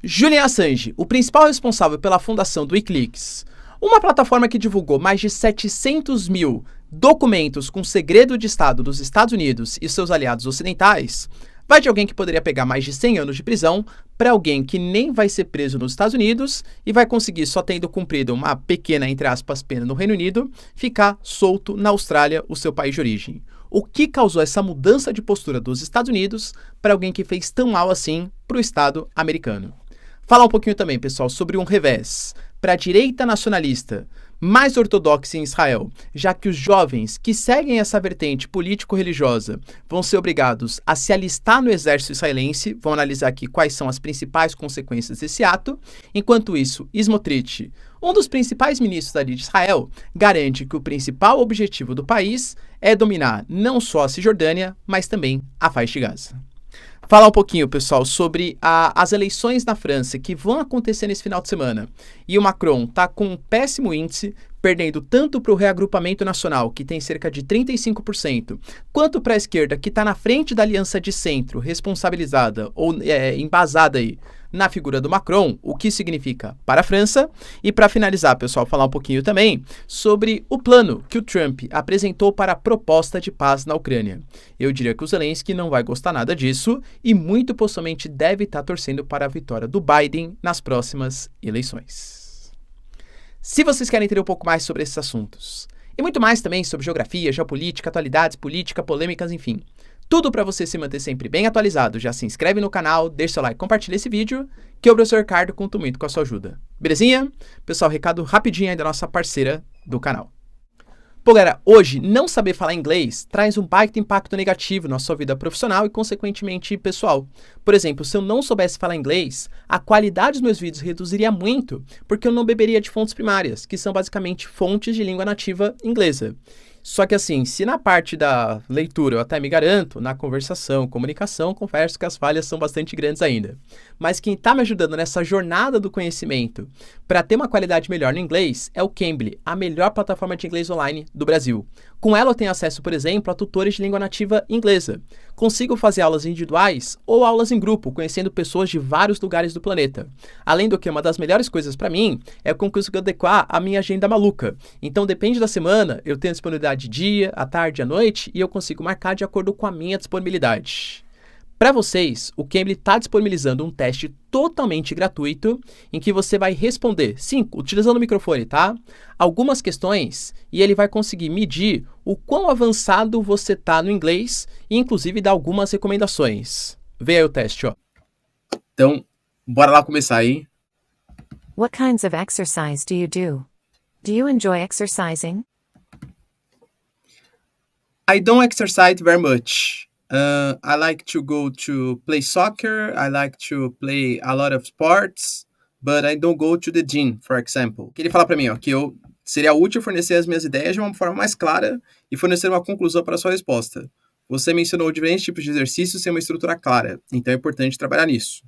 Julian Assange, o principal responsável pela fundação do Wikileaks, uma plataforma que divulgou mais de 700 mil documentos com segredo de Estado dos Estados Unidos e seus aliados ocidentais, vai de alguém que poderia pegar mais de 100 anos de prisão para alguém que nem vai ser preso nos Estados Unidos e vai conseguir, só tendo cumprido uma pequena, entre aspas, pena no Reino Unido, ficar solto na Austrália, o seu país de origem. O que causou essa mudança de postura dos Estados Unidos para alguém que fez tão mal assim para o Estado americano? Falar um pouquinho também, pessoal, sobre um revés para a direita nacionalista mais ortodoxa em Israel, já que os jovens que seguem essa vertente político-religiosa vão ser obrigados a se alistar no exército israelense. Vão analisar aqui quais são as principais consequências desse ato. Enquanto isso, Smotrich, um dos principais ministros ali de Israel, garante que o principal objetivo do país é dominar não só a Cisjordânia, mas também a faixa de Gaza. Falar um pouquinho, pessoal, sobre as eleições na França que vão acontecer nesse final de semana. E o Macron está com um péssimo índice, perdendo tanto para o reagrupamento nacional, que tem cerca de 35%, quanto para a esquerda, que está na frente da aliança de centro, responsabilizada ou embasada aí na figura do Macron, o que significa para a França. E para finalizar, pessoal, falar um pouquinho também sobre o plano que o Trump apresentou para a proposta de paz na Ucrânia. Eu diria que o Zelensky não vai gostar nada disso e muito possivelmente deve estar torcendo para a vitória do Biden nas próximas eleições. Se vocês querem entender um pouco mais sobre esses assuntos, e muito mais também sobre geografia, geopolítica, atualidades, política, polêmicas, enfim, tudo para você se manter sempre bem atualizado, já se inscreve no canal, deixa seu like, compartilha esse vídeo, que o professor Ricardo conta muito com a sua ajuda. Belezinha? Pessoal, recado rapidinho aí da nossa parceira do canal. Pô, galera, hoje não saber falar inglês traz um baita impacto negativo na sua vida profissional e, consequentemente, pessoal. Por exemplo, se eu não soubesse falar inglês, a qualidade dos meus vídeos reduziria muito, porque eu não beberia de fontes primárias, que são basicamente fontes de língua nativa inglesa. Só que assim, se na parte da leitura eu até me garanto, na conversação, comunicação, confesso que as falhas são bastante grandes ainda. Mas quem está me ajudando nessa jornada do conhecimento para ter uma qualidade melhor no inglês é o Cambly, a melhor plataforma de inglês online do Brasil. Com ela eu tenho acesso, por exemplo, a tutores de língua nativa inglesa. Consigo fazer aulas individuais ou aulas em grupo, conhecendo pessoas de vários lugares do planeta. Além do que, uma das melhores coisas para mim é que eu consigo adequar a minha agenda maluca. Então, depende da semana, eu tenho disponibilidade de dia, à tarde, à noite, e eu consigo marcar de acordo com a minha disponibilidade. Para vocês, o Cambly está disponibilizando um teste totalmente gratuito em que você vai responder, sim, utilizando o microfone, tá? Algumas questões e ele vai conseguir medir o quão avançado você tá no inglês e inclusive dar algumas recomendações. Vê aí o teste, ó. Então, bora lá começar aí. What kinds of exercise do you do? Do you enjoy exercising? I don't exercise very much. I like to go to play soccer. I like to play a lot of sports, but I don't go to the gym, for example. Que ele fala para mim, ó, que eu seria útil fornecer as minhas ideias de uma forma mais clara e fornecer uma conclusão para a sua resposta. Você mencionou diferentes tipos de exercícios sem uma estrutura clara, então é importante trabalhar nisso.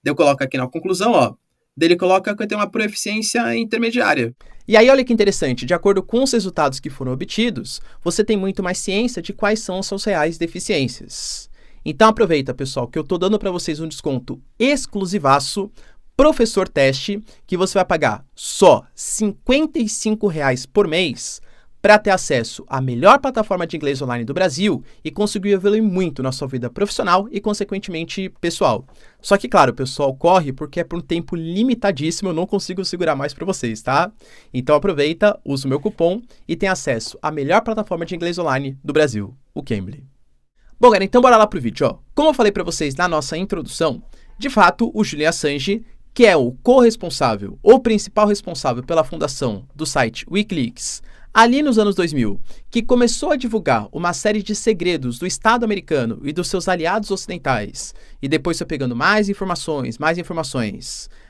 Daí eu coloco aqui na conclusão, ó, dele coloca que eu tenho uma proficiência intermediária. E aí, olha que interessante, de acordo com os resultados que foram obtidos, você tem muito mais ciência de quais são as suas reais deficiências. Então aproveita, pessoal, que eu estou dando para vocês um desconto exclusivaço, Professor Teste, que você vai pagar só R$ 55 por mês para ter acesso à melhor plataforma de inglês online do Brasil e conseguir evoluir muito na sua vida profissional e, consequentemente, pessoal. Só que, claro, pessoal, corre porque é por um tempo limitadíssimo, eu não consigo segurar mais para vocês, tá? Então aproveita, usa o meu cupom e tem acesso à melhor plataforma de inglês online do Brasil, o Cambly. Bom, galera, então bora lá pro vídeo, ó. Como eu falei para vocês na nossa introdução, de fato, o Julian Assange, que é o corresponsável ou principal responsável pela fundação do site Wikileaks, ali nos anos 2000, que começou a divulgar uma série de segredos do Estado americano e dos seus aliados ocidentais, e depois foi pegando mais informações,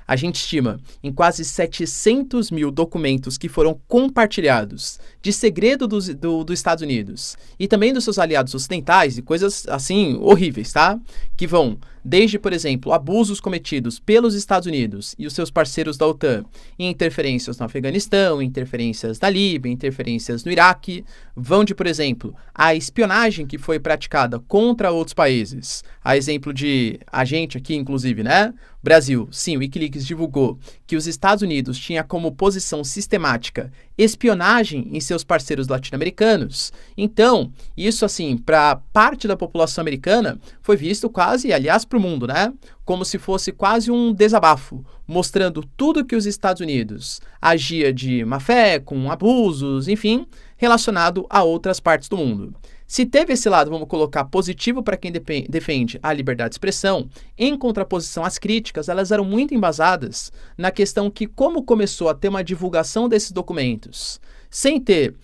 a gente estima em quase 700 mil documentos que foram compartilhados de segredo dos Estados Unidos e também dos seus aliados ocidentais e coisas assim horríveis, tá? Que vão desde, por exemplo, abusos cometidos pelos Estados Unidos e os seus parceiros da OTAN em interferências no Afeganistão, interferências na Líbia, interferências no Iraque, vão de, por exemplo, a espionagem que foi praticada contra outros países. A exemplo de a gente aqui, inclusive, né? Brasil, sim, o Wikileaks divulgou que os Estados Unidos tinha como posição sistemática espionagem em seus parceiros latino-americanos. Então, isso assim, para parte da população americana, foi visto quase, aliás, para o mundo, né? Como se fosse quase um desabafo, mostrando tudo que os Estados Unidos agia de má fé, com abusos, enfim, relacionado a outras partes do mundo. Se teve esse lado, vamos colocar, positivo para quem defende a liberdade de expressão, em contraposição às críticas, elas eram muito embasadas na questão que como começou a ter uma divulgação desses documentos, sem ter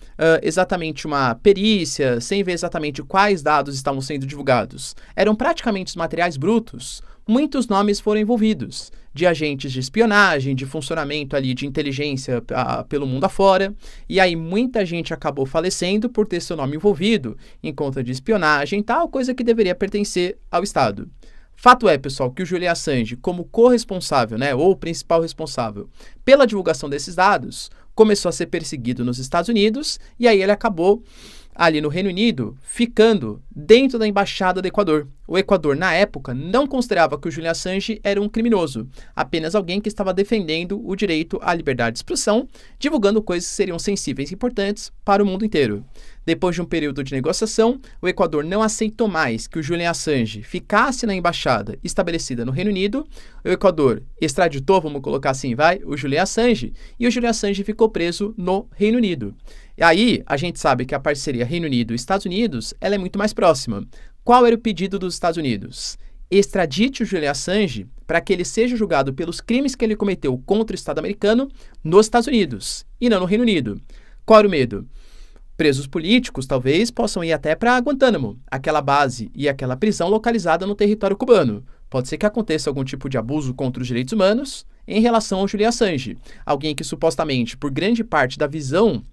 exatamente uma perícia, sem ver exatamente quais dados estavam sendo divulgados, eram praticamente os materiais brutos, muitos nomes foram envolvidos, de agentes de espionagem, de funcionamento ali de inteligência pelo mundo afora, e aí muita gente acabou falecendo por ter seu nome envolvido em conta de espionagem e tal, coisa que deveria pertencer ao Estado. Fato é, pessoal, que o Julian Assange, como corresponsável, né, ou principal responsável pela divulgação desses dados, começou a ser perseguido nos Estados Unidos, e aí ele acabou ali no Reino Unido, ficando dentro da embaixada do Equador. O Equador, na época, não considerava que o Julian Assange era um criminoso, apenas alguém que estava defendendo o direito à liberdade de expressão, divulgando coisas que seriam sensíveis e importantes para o mundo inteiro. Depois de um período de negociação, o Equador não aceitou mais que o Julian Assange ficasse na embaixada estabelecida no Reino Unido. O Equador extraditou, vamos colocar assim, o Julian Assange, e o Julian Assange ficou preso no Reino Unido. E aí, a gente sabe que a parceria Reino Unido e Estados Unidos, ela é muito mais próxima. Qual era o pedido dos Estados Unidos? Extradite o Julian Assange para que ele seja julgado pelos crimes que ele cometeu contra o Estado americano nos Estados Unidos, e não no Reino Unido. Qual era o medo? Presos políticos talvez possam ir até para Guantánamo, aquela base e aquela prisão localizada no território cubano. Pode ser que aconteça algum tipo de abuso contra os direitos humanos em relação ao Julian Assange, alguém que supostamente, por grande parte da visão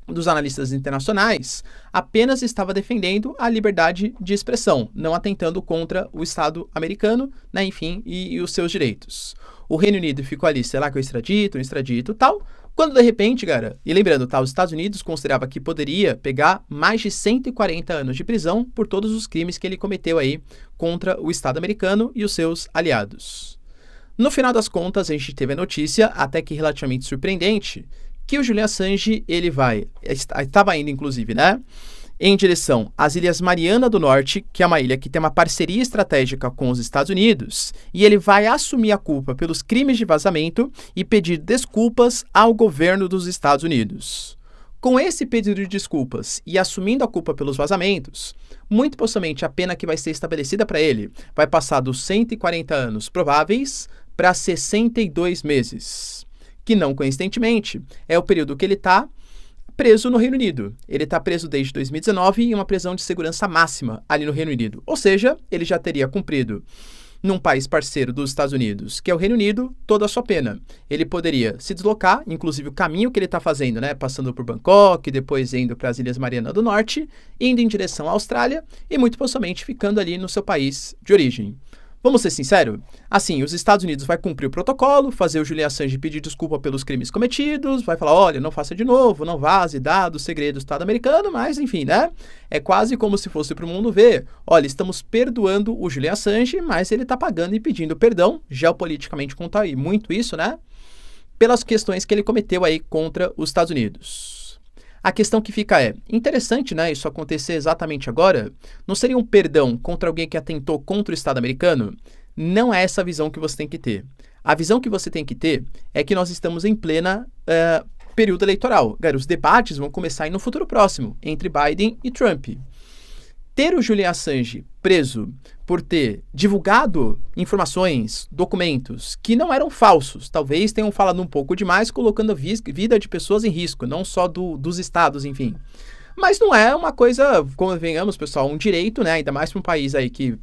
dos analistas internacionais, apenas estava defendendo a liberdade de expressão, não atentando contra o Estado americano, né, enfim, e os seus direitos. O Reino Unido ficou ali, sei lá, que eu extradito, tal, quando de repente, cara, e lembrando, tá, os Estados Unidos considerava que poderia pegar mais de 140 anos de prisão por todos os crimes que ele cometeu aí contra o Estado americano e os seus aliados. No final das contas, a gente teve a notícia, até que relativamente surpreendente, que o Julian Assange, ele estava indo inclusive, né, em direção às Ilhas Mariana do Norte, que é uma ilha que tem uma parceria estratégica com os Estados Unidos, e ele vai assumir a culpa pelos crimes de vazamento e pedir desculpas ao governo dos Estados Unidos. Com esse pedido de desculpas e assumindo a culpa pelos vazamentos, muito possivelmente a pena que vai ser estabelecida para ele vai passar dos 140 anos prováveis para 62 meses. Que não coincidentemente é o período que ele está preso no Reino Unido. Ele está preso desde 2019 em uma prisão de segurança máxima ali no Reino Unido. Ou seja, ele já teria cumprido num país parceiro dos Estados Unidos, que é o Reino Unido, toda a sua pena. Ele poderia se deslocar, inclusive o caminho que ele está fazendo, né, passando por Bangkok, depois indo para as Ilhas Mariana do Norte, indo em direção à Austrália e muito possivelmente ficando ali no seu país de origem. Vamos ser sinceros? Assim, os Estados Unidos vai cumprir o protocolo, fazer o Julian Assange pedir desculpa pelos crimes cometidos, vai falar, olha, não faça de novo, não vaze dados, segredos do Estado americano, mas enfim, né? É quase como se fosse para o mundo ver, olha, estamos perdoando o Julian Assange, mas ele está pagando e pedindo perdão, geopoliticamente conta aí muito isso, né? Pelas questões que ele cometeu aí contra os Estados Unidos. A questão que fica é, interessante, né, isso acontecer exatamente agora, não seria um perdão contra alguém que atentou contra o Estado americano? Não é essa a visão que você tem que ter. A visão que você tem que ter é que nós estamos em plena período eleitoral. Os debates vão começar aí no futuro próximo, entre Biden e Trump. Ter o Julian Assange preso por ter divulgado informações, documentos que não eram falsos, talvez tenham falado um pouco demais, colocando a vida de pessoas em risco, não só dos estados, enfim. Mas não é uma coisa, convenhamos, pessoal, um direito, né, ainda mais para um país aí que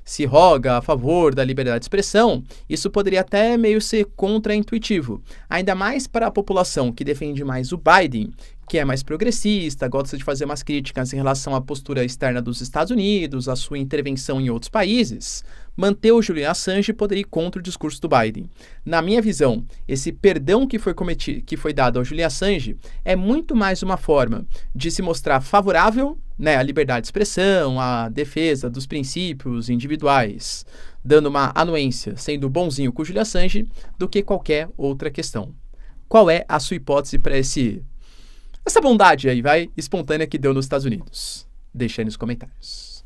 se roga a favor da liberdade de expressão, isso poderia até meio ser contraintuitivo, ainda mais para a população que defende mais o Biden, que é mais progressista, gosta de fazer umas críticas em relação à postura externa dos Estados Unidos, à sua intervenção em outros países. Manter o Julian Assange poderia ir contra o discurso do Biden. Na minha visão, esse perdão que foi dado ao Julian Assange é muito mais uma forma de se mostrar favorável, né, à liberdade de expressão, à defesa dos princípios individuais, dando uma anuência, sendo bonzinho com o Julian Assange, do que qualquer outra questão. Qual é a sua hipótese para essa bondade aí, espontânea que deu nos Estados Unidos? Deixa aí nos comentários.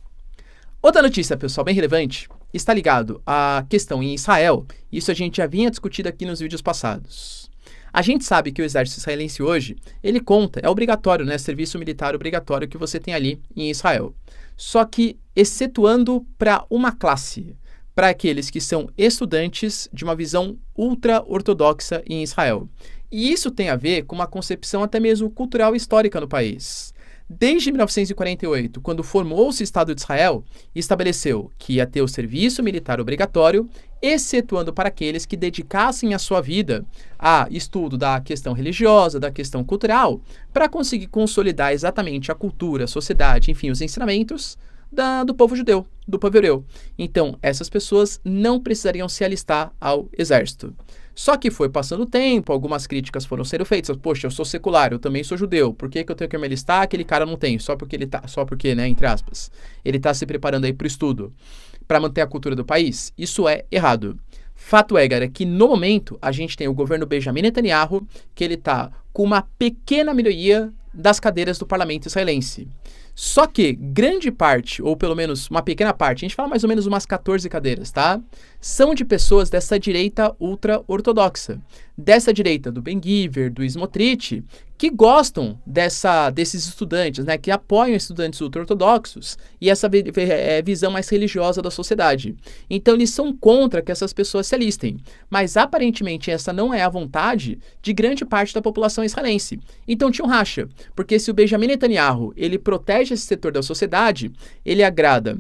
Outra notícia, pessoal, bem relevante, está ligado à questão em Israel. Isso a gente já vinha discutido aqui nos vídeos passados. A gente sabe que o exército israelense hoje, ele conta, é obrigatório, né? Serviço militar obrigatório que você tem ali em Israel. Só que, excetuando para uma classe, para aqueles que são estudantes de uma visão ultra-ortodoxa em Israel. E isso tem a ver com uma concepção até mesmo cultural e histórica no país. Desde 1948, quando formou-se o Estado de Israel, estabeleceu que ia ter o serviço militar obrigatório, excetuando para aqueles que dedicassem a sua vida a estudo da questão religiosa, da questão cultural, para conseguir consolidar exatamente a cultura, a sociedade, enfim, os ensinamentos do povo judeu, do povo hebreu. Então, essas pessoas não precisariam se alistar ao exército. Só que foi passando o tempo, algumas críticas foram sendo feitas. Poxa, eu sou secular, eu também sou judeu. Por que eu tenho que me alistar? Aquele cara não tem, só porque, né, entre aspas, ele está se preparando aí para o estudo, para manter a cultura do país. Isso é errado. Fato é, galera, que no momento a gente tem o governo Benjamin Netanyahu, que ele está com uma pequena minoria das cadeiras do parlamento israelense. Só que grande parte, ou pelo menos uma pequena parte, a gente fala mais ou menos umas 14 cadeiras, tá? São de pessoas dessa direita ultra-ortodoxa. Dessa direita do Ben-Gvir, do Smotrich, que gostam desses estudantes, né? Que apoiam estudantes ultra-ortodoxos e essa visão mais religiosa da sociedade. Então eles são contra que essas pessoas se alistem. Mas aparentemente essa não é a vontade de grande parte da população israelense. Então tinha um racha, porque se o Benjamin Netanyahu, ele protege esse setor da sociedade, ele agrada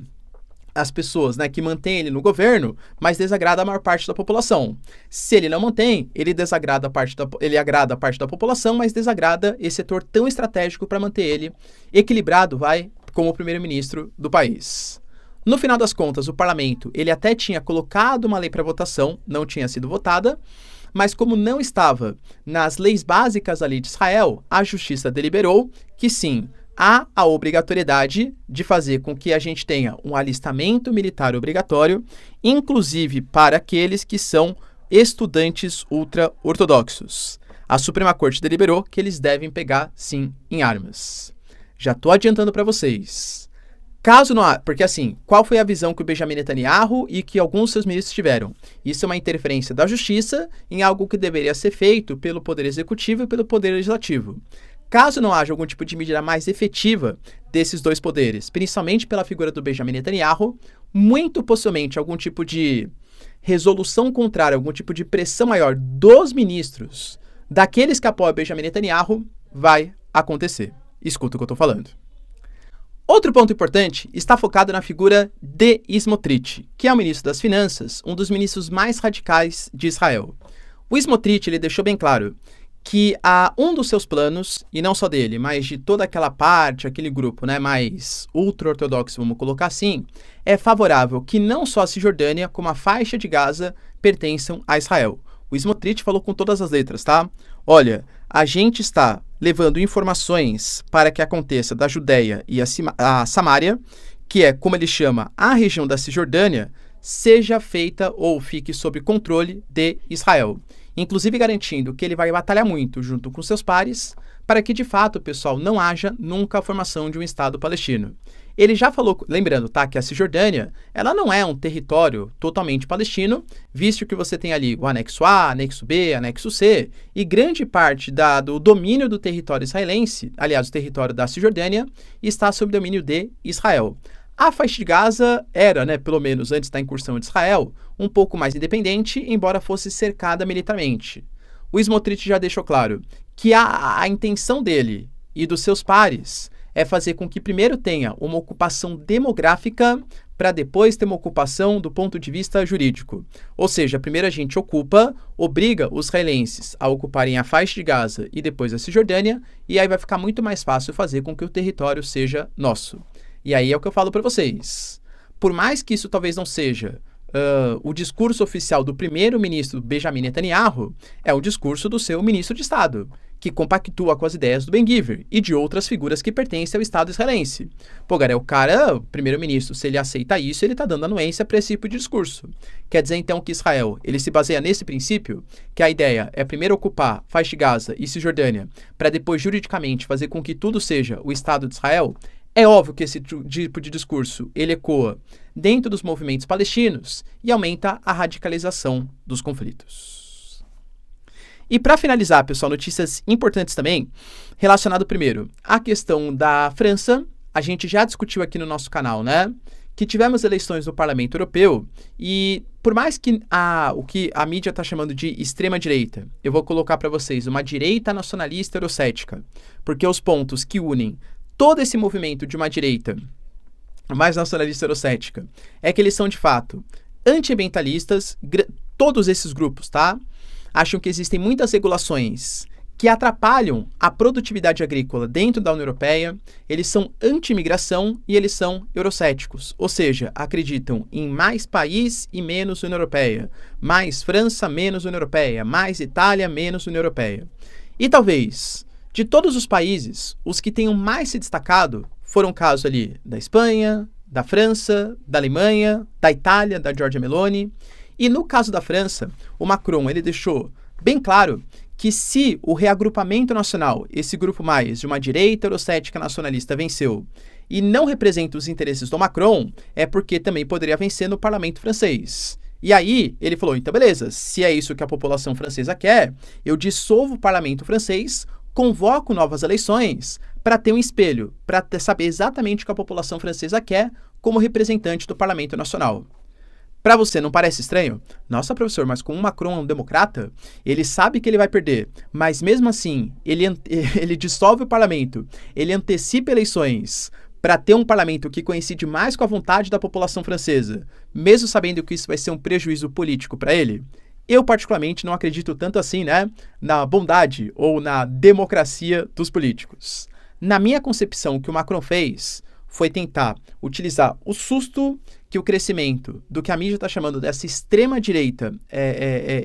as pessoas, né, que mantêm ele no governo, mas desagrada a maior parte da população. Se ele não mantém, ele agrada a parte da população, mas desagrada esse setor tão estratégico para manter ele equilibrado, como primeiro-ministro do país. No final das contas, o parlamento, ele até tinha colocado uma lei para votação, não tinha sido votada, mas como não estava nas leis básicas ali de Israel, a justiça deliberou que sim, há a obrigatoriedade de fazer com que a gente tenha um alistamento militar obrigatório, inclusive para aqueles que são estudantes ultra-ortodoxos. A Suprema Corte deliberou que eles devem pegar, sim, em armas. Já estou adiantando para vocês. Caso não há, porque assim, qual foi a visão que o Benjamin Netanyahu e que alguns dos seus ministros tiveram? Isso é uma interferência da justiça em algo que deveria ser feito pelo Poder Executivo e pelo Poder Legislativo. Caso não haja algum tipo de medida mais efetiva desses dois poderes, principalmente pela figura do Benjamin Netanyahu, muito possivelmente algum tipo de resolução contrária, algum tipo de pressão maior dos ministros, daqueles que apoiam o Benjamin Netanyahu, vai acontecer. Escuta o que eu estou falando. Outro ponto importante está focado na figura de Smotrich, que é o ministro das Finanças, um dos ministros mais radicais de Israel. O Smotrich, ele deixou bem claro que um dos seus planos, e não só dele, mas de toda aquela parte, aquele grupo, né, mais ultra-ortodoxo, vamos colocar assim, é favorável que não só a Cisjordânia, como a faixa de Gaza pertençam a Israel. O Smotrich falou com todas as letras, tá? Olha, a gente está levando informações para que aconteça da Judéia e a Samária, que é, como ele chama, a região da Cisjordânia, seja feita ou fique sob controle de Israel. Inclusive garantindo que ele vai batalhar muito junto com seus pares para que, de fato, pessoal, não haja nunca a formação de um Estado palestino. Ele já falou, lembrando, tá, que a Cisjordânia, ela não é um território totalmente palestino, visto que você tem ali o anexo A, anexo B, anexo C, e grande parte do domínio do território israelense, aliás, o território da Cisjordânia, está sob domínio de Israel. A faixa de Gaza era, né, pelo menos antes da incursão de Israel, um pouco mais independente, embora fosse cercada militarmente. O Smotrich já deixou claro que a intenção dele e dos seus pares é fazer com que primeiro tenha uma ocupação demográfica para depois ter uma ocupação do ponto de vista jurídico. Ou seja, primeiro a gente ocupa, obriga os israelenses a ocuparem a faixa de Gaza e depois a Cisjordânia, e aí vai ficar muito mais fácil fazer com que o território seja nosso. E aí é o que eu falo para vocês. Por mais que isso talvez não seja o discurso oficial do primeiro-ministro Benjamin Netanyahu, é o discurso do seu ministro de Estado, que compactua com as ideias do Ben-Gvir e de outras figuras que pertencem ao Estado israelense. Pô, cara, o primeiro-ministro, se ele aceita isso, ele está dando anuência para esse tipo de discurso. Quer dizer, então, que Israel, ele se baseia nesse princípio, que a ideia é primeiro ocupar faixa de Gaza e Cisjordânia, para depois, juridicamente, fazer com que tudo seja o Estado de Israel. É óbvio que esse tipo de discurso, ele ecoa dentro dos movimentos palestinos e aumenta a radicalização dos conflitos. E para finalizar, pessoal, notícias importantes também, relacionado primeiro à questão da França, a gente já discutiu aqui no nosso canal, né? Que tivemos eleições no Parlamento Europeu e por mais que o que a mídia está chamando de extrema-direita, eu vou colocar para vocês uma direita nacionalista eurocética, porque os pontos que unem todo esse movimento de uma direita mais nacionalista eurocética é que eles são, de fato, antiambientalistas, todos esses grupos, tá? Acham que existem muitas regulações que atrapalham a produtividade agrícola dentro da União Europeia, eles são anti-imigração e eles são eurocéticos, ou seja, acreditam em mais país e menos União Europeia, mais França, menos União Europeia, mais Itália, menos União Europeia. E talvez, de todos os países, os que tenham mais se destacado foram o caso ali da Espanha, da França, da Alemanha, da Itália, da Giorgia Meloni. E no caso da França, o Macron ele deixou bem claro que se o reagrupamento nacional, esse grupo mais de uma direita eurocética nacionalista venceu e não representa os interesses do Macron, é porque também poderia vencer no parlamento francês. E aí ele falou, então beleza, se é isso que a população francesa quer, eu dissolvo o parlamento francês, convoco novas eleições para ter um espelho, para saber exatamente o que a população francesa quer como representante do Parlamento Nacional. Para você, não parece estranho? Nossa, professor, mas como o Macron é um democrata, ele sabe que ele vai perder, mas mesmo assim, ele dissolve o parlamento, ele antecipa eleições para ter um parlamento que coincide mais com a vontade da população francesa, mesmo sabendo que isso vai ser um prejuízo político para ele? Eu, particularmente, não acredito tanto assim, né, na bondade ou na democracia dos políticos. Na minha concepção, o que o Macron fez foi tentar utilizar o susto que o crescimento do que a mídia está chamando dessa extrema-direita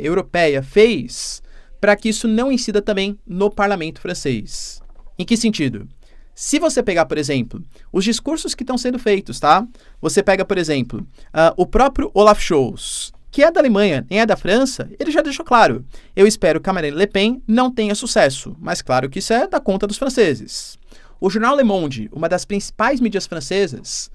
europeia fez para que isso não incida também no parlamento francês. Em que sentido? Se você pegar, por exemplo, os discursos que estão sendo feitos, tá? Você pega, por exemplo, o próprio Olaf Scholz, que é da Alemanha, nem é da França, ele já deixou claro. Eu espero que a Marine Le Pen não tenha sucesso, mas claro que isso é da conta dos franceses. O jornal Le Monde, uma das principais mídias francesas,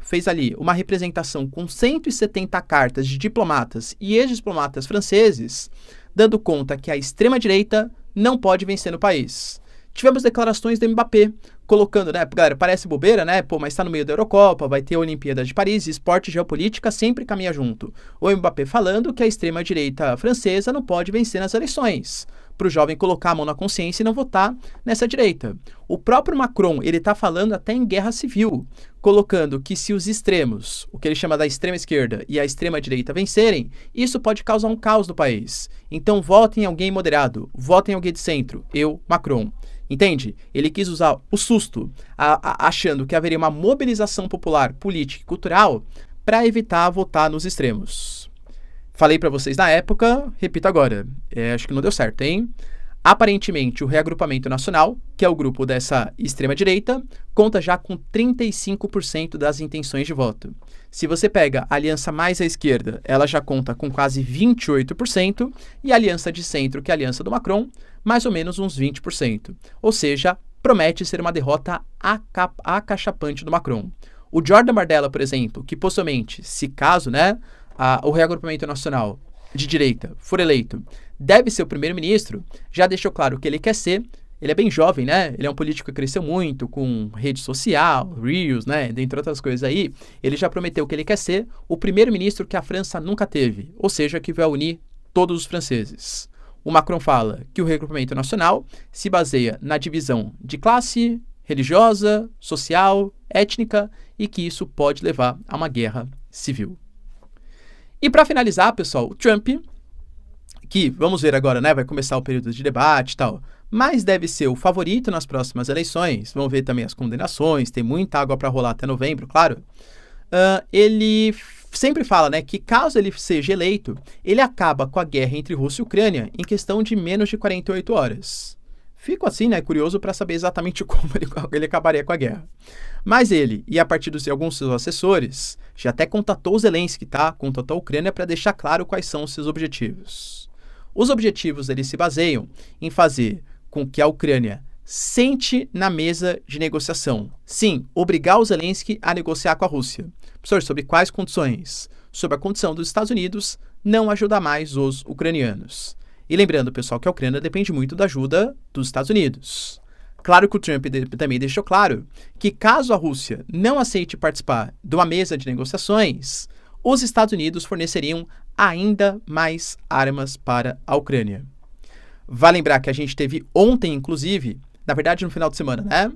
fez ali uma representação com 170 cartas de diplomatas e ex-diplomatas franceses, dando conta que a extrema-direita não pode vencer no país. Tivemos declarações do Mbappé, colocando, né, galera, parece bobeira, né, pô, mas tá no meio da Eurocopa, vai ter a Olimpíada de Paris, esporte e geopolítica sempre caminha junto. O Mbappé falando que a extrema-direita francesa não pode vencer nas eleições, para o jovem colocar a mão na consciência e não votar nessa direita. O próprio Macron, ele tá falando até em guerra civil, colocando que se os extremos, o que ele chama da extrema esquerda e a extrema direita vencerem, isso pode causar um caos no país. Então votem em alguém moderado, votem em alguém de centro, eu, Macron. Entende? Ele quis usar o susto, achando que haveria uma mobilização popular, política e cultural para evitar votar nos extremos. Falei para vocês na época, repito agora, acho que não deu certo, hein? Aparentemente, o Reagrupamento Nacional, que é o grupo dessa extrema-direita, conta já com 35% das intenções de voto. Se você pega a aliança mais à esquerda, ela já conta com quase 28%, e a aliança de centro, que é a aliança do Macron, mais ou menos uns 20%. Ou seja, promete ser uma derrota acachapante do Macron. O Jordan Bardella, por exemplo, que possivelmente, se caso, né, o Reagrupamento Nacional de direita for eleito, deve ser o primeiro-ministro, já deixou claro o que ele quer ser. Ele é bem jovem, né? Ele é um político que cresceu muito com rede social, Reels, né? Dentre outras coisas aí. Ele já prometeu que ele quer ser o primeiro-ministro que a França nunca teve, ou seja, que vai unir todos os franceses. O Macron fala que o reagrupamento nacional se baseia na divisão de classe, religiosa, social, étnica e que isso pode levar a uma guerra civil. E para finalizar, pessoal, o Trump, que vamos ver agora, né, vai começar o período de debate e tal, mas deve ser o favorito nas próximas eleições. Vamos ver também as condenações, tem muita água para rolar até novembro, claro. Ele sempre fala, né, que caso ele seja eleito, ele acaba com a guerra entre Rússia e Ucrânia em questão de menos de 48 horas. Fico assim, né, curioso para saber exatamente como ele acabaria com a guerra. Mas ele, e a partir de alguns seus assessores, já até contatou o Zelensky, tá? Contatou a Ucrânia para deixar claro quais são os seus objetivos. Os objetivos eles se baseiam em fazer com que a Ucrânia sente na mesa de negociação. Sim, obrigar o Zelensky a negociar com a Rússia. Professor, sobre quais condições? Sobre a condição dos Estados Unidos não ajudar mais os ucranianos. E lembrando, pessoal, que a Ucrânia depende muito da ajuda dos Estados Unidos. Claro que o Trump também deixou claro que caso a Rússia não aceite participar de uma mesa de negociações, os Estados Unidos forneceriam ainda mais armas para a Ucrânia. Vale lembrar que a gente teve ontem, inclusive, na verdade no final de semana, né?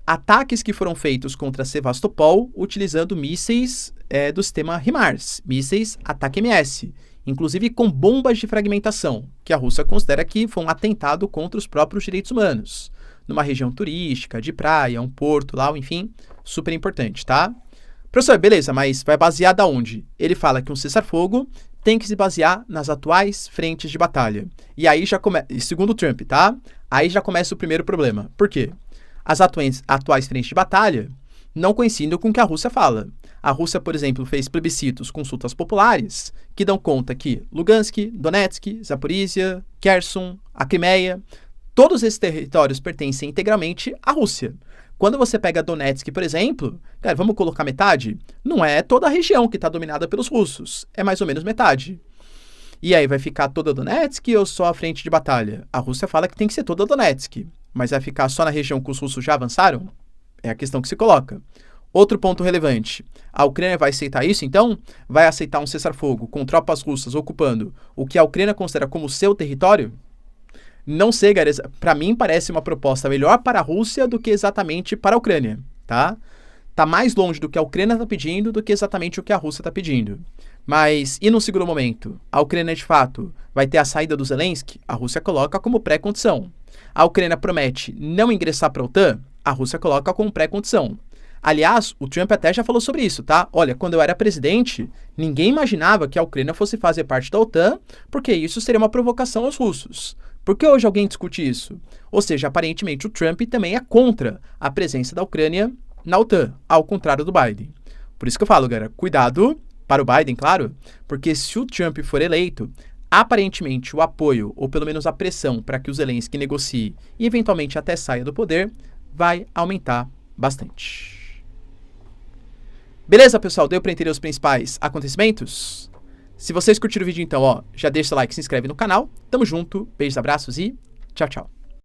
Ataques que foram feitos contra Sevastopol utilizando mísseis do sistema HIMARS, mísseis Ataque-MS, inclusive com bombas de fragmentação, que a Rússia considera que foi um atentado contra os próprios direitos humanos, numa região turística, de praia, um porto lá, enfim, super importante, tá? Professor, beleza, mas vai basear da onde? Ele fala que um cessar-fogo tem que se basear nas atuais frentes de batalha. E aí já começa, segundo o Trump, tá? Aí já começa o primeiro problema. Por quê? As atuais frentes de batalha não coincidem com o que a Rússia fala. A Rússia, por exemplo, fez plebiscitos, consultas populares, que dão conta que Lugansk, Donetsk, Zaporizhia, Kherson, a Crimeia, todos esses territórios pertencem integralmente à Rússia. Quando você pega Donetsk, por exemplo, cara, vamos colocar metade? Não é toda a região que está dominada pelos russos, é mais ou menos metade. E aí vai ficar toda Donetsk ou só a frente de batalha? A Rússia fala que tem que ser toda Donetsk, mas vai ficar só na região que os russos já avançaram? É a questão que se coloca. Outro ponto relevante, a Ucrânia vai aceitar isso, então? Vai aceitar um cessar-fogo com tropas russas ocupando o que a Ucrânia considera como seu território? Não sei, galera, para mim parece uma proposta melhor para a Rússia do que exatamente para a Ucrânia, tá? Tá mais longe do que a Ucrânia está pedindo do que exatamente o que a Rússia está pedindo. Mas, e no segundo momento, a Ucrânia de fato vai ter a saída do Zelensky? A Rússia coloca como pré-condição. A Ucrânia promete não ingressar para a OTAN? A Rússia coloca como pré-condição. Aliás, o Trump até já falou sobre isso, tá? Olha, quando eu era presidente, ninguém imaginava que a Ucrânia fosse fazer parte da OTAN, porque isso seria uma provocação aos russos. Por que hoje alguém discute isso? Ou seja, aparentemente o Trump também é contra a presença da Ucrânia na OTAN, ao contrário do Biden. Por isso que eu falo, galera, cuidado para o Biden, claro, porque se o Trump for eleito, aparentemente o apoio, ou pelo menos a pressão para que o Zelensky negocie e eventualmente até saia do poder, vai aumentar bastante. Beleza, pessoal? Deu para entender os principais acontecimentos? Se vocês curtiram o vídeo, então, ó, já deixa o like, se inscreve no canal. Tamo junto, beijos, abraços e tchau, tchau.